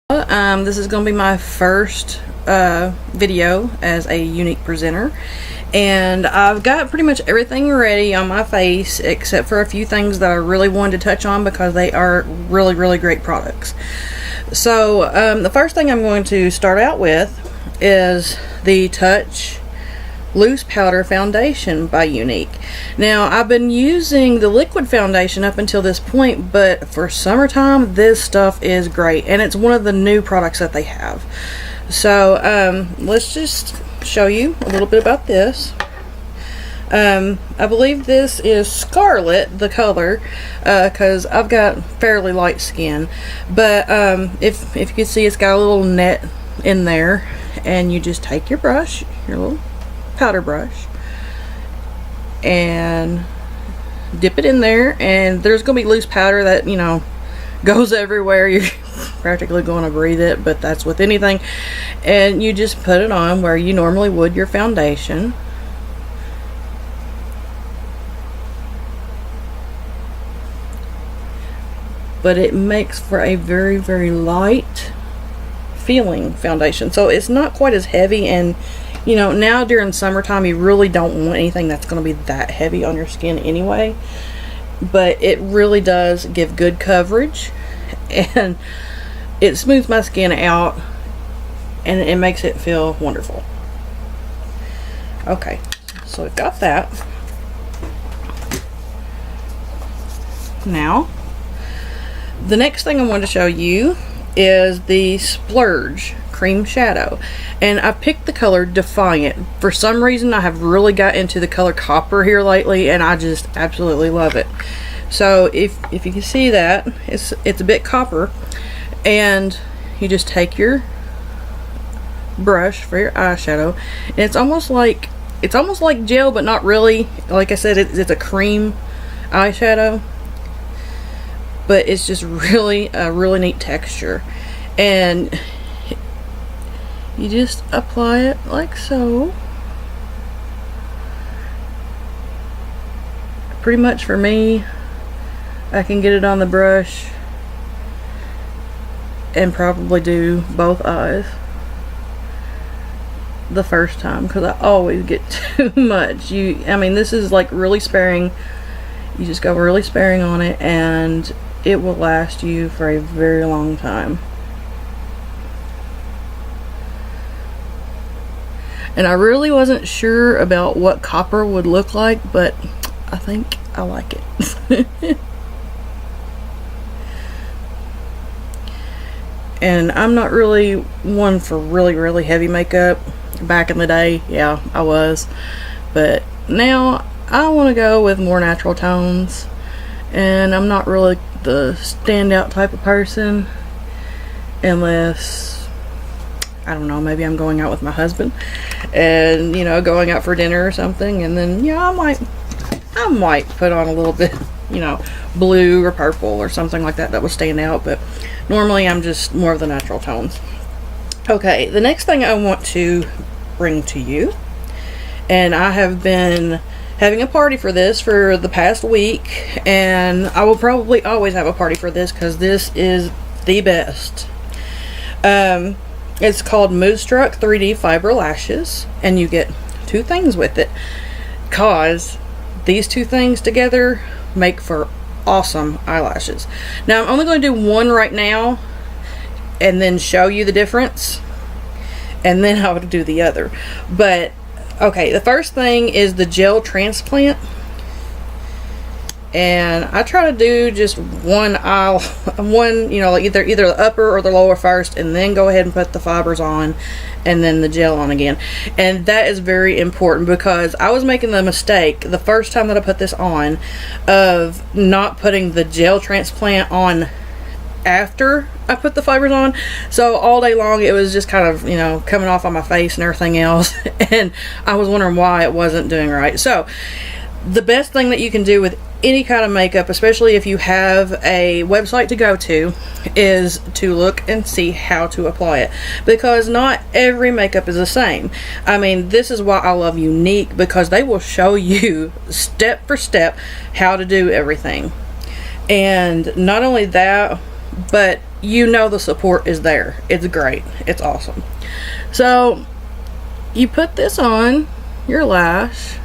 This is going to be my first video as a Younique presenter, and I've got pretty much everything ready on my face except for a few things that I really wanted to touch on because they are really great products. So the first thing I'm going to start out with is the Touch Loose Powder Foundation by Younique. Now, I've been using the liquid foundation up until this point, but for summertime this stuff is great, and it's one of the new products that they have. So let's just show you a little bit about this. I believe this is Scarlet, the color, because I've got fairly light skin, but if you can see, it's got a little net in there, and you just take your brush, your little powder brush, and dip it in there, and there's gonna be loose powder that, you know, goes everywhere. You're practically going to breathe it, but that's with anything. And you just put it on where you normally would your foundation. But it makes for a very light feeling foundation, so it's not quite as heavy. And you know, now during summertime you really don't want anything that's going to be that heavy on your skin anyway, but it really does give good coverage, and it smooths my skin out, and it makes it feel wonderful. Okay, so we've got that. Now the next thing I want to show you is the Splurge Cream Shadow, and I picked the color Defiant. For some reason I have really got into the color Copper here lately, and I just absolutely love it. So if you can see that, it's a bit copper, and you just take your brush for your eyeshadow, and it's almost like gel, but not really. Like I said, it's a cream eyeshadow, but it's just really a really neat texture, and you just apply it like so. Pretty much for me, I can get it on the brush and probably do both eyes the first time, because I always get too much. I mean, this is like really sparing. You just go really sparing on it, and it will last you for a very long time. And I really wasn't sure about what copper would look like, but I think I like it. And I'm not really one for really heavy makeup. Back in the day, yeah, I was, but now I want to go with more natural tones, and I'm not really the standout type of person unless, I don't know, maybe I'm going out with my husband and, you know, going out for dinner or something, and then, yeah, I might put on a little bit, you know, blue or purple or something like that will stand out, but normally I'm just more of the natural tones. Okay, the next thing I want to bring to you, and I have been having a party for this for the past week, and I will probably always have a party for this because this is the best. It's called Moodstruck 3D Fiber Lashes, and you get two things with it, cause these two things together make for awesome eyelashes. Now I'm only going to do one right now and then show you the difference, and then I would do the other. But okay, the first thing is the gel transplant, and I try to do just one, you know, like either the upper or the lower first, and then go ahead and put the fibers on, and then the gel on again. And that is very important, because I was making the mistake the first time that I put this on of not putting the gel transplant on after I put the fibers on, so all day long it was just kind of, you know, coming off on my face and everything else, and I was wondering why it wasn't doing right. So the best thing that you can do with any kind of makeup, especially if you have a website to go to, is to look and see how to apply it, because not every makeup is the same. I mean, this is why I love Younique, because they will show you step for step how to do everything. And not only that, but you know the support is there. It's great. It's awesome. So you put this on your lash,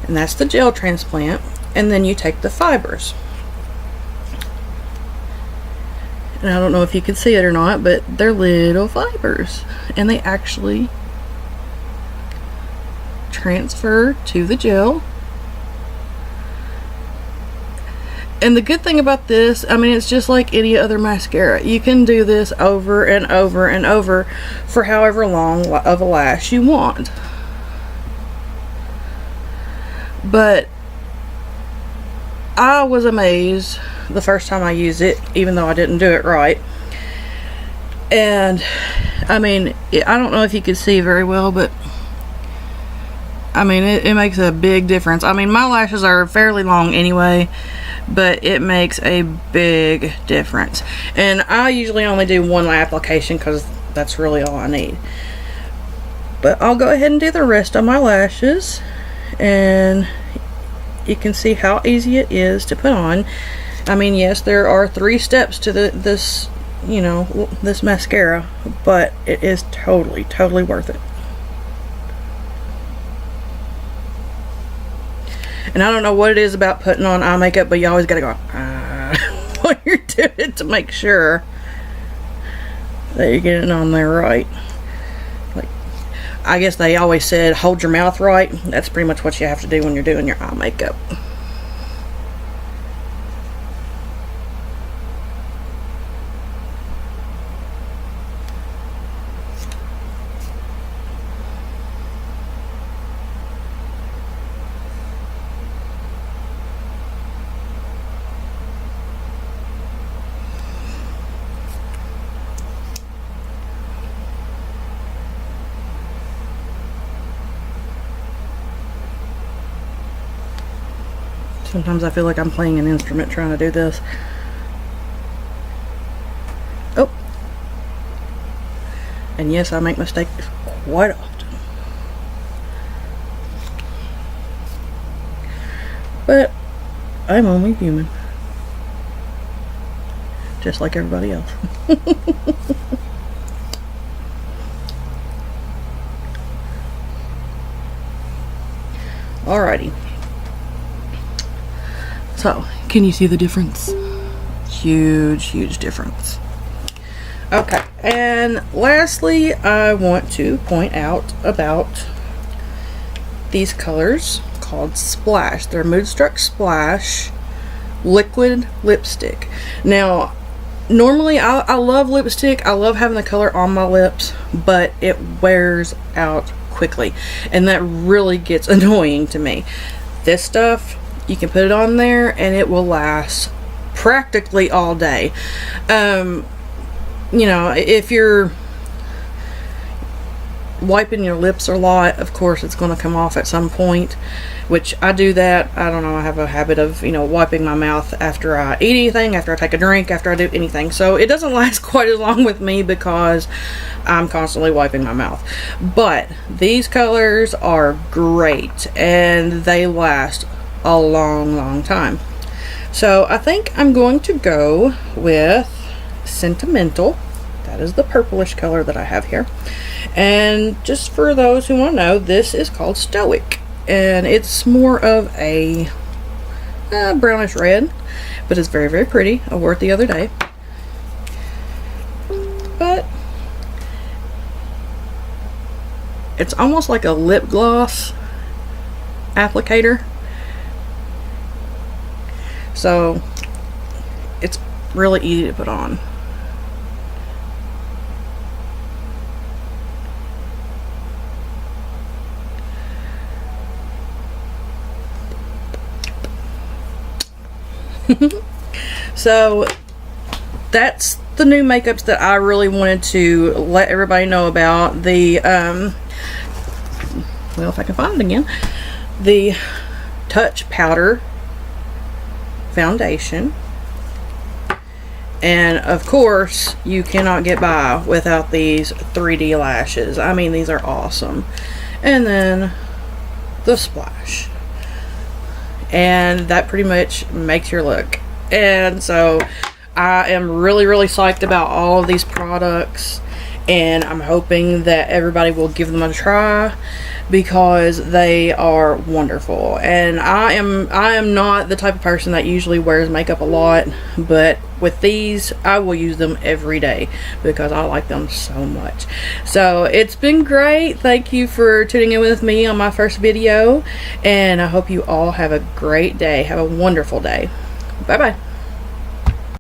and that's the gel transplant, and then you take the fibers. And I don't know if you can see it or not, but they're little fibers, and they actually transfer to the gel. And the good thing about this, I mean, it's just like any other mascara. You can do this over and over and over for however long of a lash you want. But I was amazed the first time I used it, even though I didn't do it right. And I mean, I don't know if you could see very well, but I mean, it makes a big difference. I mean, my lashes are fairly long anyway, but it makes a big difference. And I usually only do one application because that's really all I need. But I'll go ahead and do the rest of my lashes, and you can see how easy it is to put on. I mean, yes, there are 3 steps to this, you know, this mascara, but it is totally worth it. And I don't know what it is about putting on eye makeup, but you always gotta go while you're doing it to make sure that you're getting it on there right. Like, I guess they always said hold your mouth right. That's pretty much what you have to do when you're doing your eye makeup. Sometimes I feel like I'm playing an instrument trying to do this. Oh. And yes, I make mistakes quite often. But I'm only human. Just like everybody else. Alrighty. So, can you see the difference? Huge difference. Okay, and lastly, I want to point out about these colors called Splash. They're Moodstruck Splash liquid lipstick. Now, normally I love lipstick. I love having the color on my lips, but it wears out quickly, and that really gets annoying to me. This stuff, you can put it on there and it will last practically all day. You know, if you're wiping your lips a lot, of course it's going to come off at some point, which I do that. I don't know, I have a habit of, you know, wiping my mouth after I eat anything, after I take a drink, after I do anything. So it doesn't last quite as long with me because I'm constantly wiping my mouth. But these colors are great and they last a long time. So I think I'm going to go with Sentimental. That is the purplish color that I have here. And just for those who want to know, this is called Stoic, and it's more of a brownish red, but it's very pretty. I wore it the other day. But it's almost like a lip gloss applicator. So it's really easy to put on. So that's the new makeups that I really wanted to let everybody know about. The well, if I can find it again, the Touch Powder foundation, and of course you cannot get by without these 3D lashes. I mean, these are awesome. And then the Splash, and that pretty much makes your look. And so I am really psyched about all of these products, and I'm hoping that everybody will give them a try because they are wonderful. And I am not the type of person that usually wears makeup a lot, but with these I will use them every day because I like them so much. So it's been great. Thank you for tuning in with me on my first video, and I hope you all have a great day. Have a wonderful day. Bye bye.